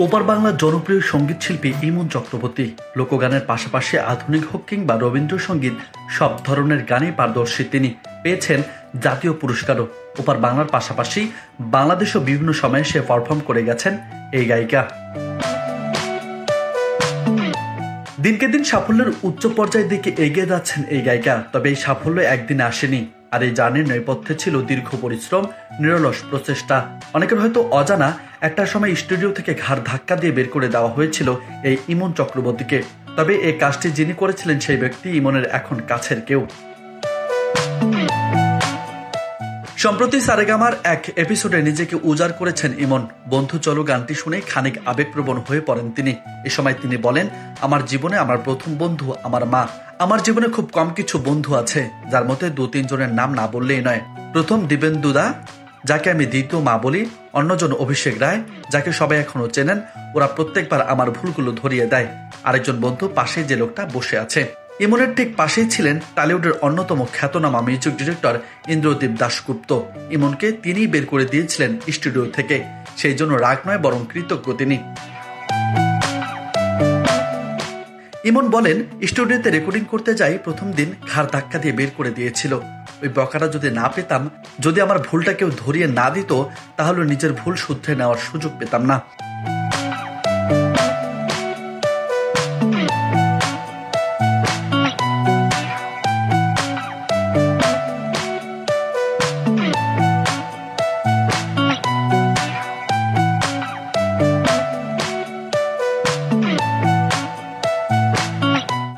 ওপার বাংলার জনপ্রিয় সঙ্গীত শিল্পী ইমন চক্রবর্তী লোকগানের পাশাপাশি আধুনিক হোক কিংবা রবীন্দ্রসঙ্গীত সব ধরনের গানেই পারদর্শী। তিনি পেয়েছেন জাতীয় পুরস্কারও। ওপার বাংলার পাশাপাশি বাংলাদেশও বিভিন্ন সময়ে সে পারফর্ম করে গেছেন এই গায়িকা। দিনকে দিন সাফল্যের উচ্চ পর্যায়ের দিকে এগিয়ে যাচ্ছেন এই গায়িকা। তবে এই সাফল্য একদিনে আসেনি, আর এই জার্নির নেপথ্যে ছিল দীর্ঘ পরিশ্রম, নিরলস প্রচেষ্টা। অনেকের হয়তো অজানা, একটা সময় স্টুডিও থেকে ঘাড় ধাক্কা দিয়ে বের করে দেওয়া হয়েছিল এই ইমন চক্রবর্তীকে। তবে এই কাজটি যিনি করেছিলেন সেই ব্যক্তি ইমনের এখন কাছের কেউ। সম্প্রতি সারেগামার এক এপিসোডে নিজেকে উজাড় করেছেন ইমন। বন্ধু চলো গানটি শুনে খানিক আবেগপ্রবণ হয়ে পড়েন তিনি। এ সময় তিনি বলেন, আমার জীবনে আমার প্রথম বন্ধু আমার মা। আমার জীবনে খুব কম কিছু বন্ধু আছে, যার মধ্যে 2-3 জনের নাম না বললেই নয়। প্রথম দিবেন্দুদা, যাকে আমি দ্বিতীয় মা বলি। অন্যজন অভিষেক রায়, যাকে সবাই এখনো চেনেন। ওরা প্রত্যেকবার আমার ভুলগুলো ধরিয়ে দেয়। আরেকজন বন্ধু পাশে যে লোকটা বসে আছে। ইমনের ঠিক পাশেই ছিলেন টলিউডের অন্যতম খ্যাতনামা মিউজিক ডিরেক্টর ইন্দ্রদীপ দাশগুপ্ত। ইমনকে তিনিই বের করে দিয়েছিলেন স্টুডিও থেকে। সেই জন্য রাগ নয়, বরং কৃতজ্ঞ তিনি। ইমন বলেন, স্টুডিওতে রেকর্ডিং করতে যাই প্রথম দিন ঘাড় ধাক্কা দিয়ে বের করে দিয়েছিল। ওই বকাটা যদি না পেতাম, যদি আমার ভুলটা কেউ ধরিয়ে না দিত, তাহলে নিজের ভুল শুধরে নেওয়ার সুযোগ পেতাম না।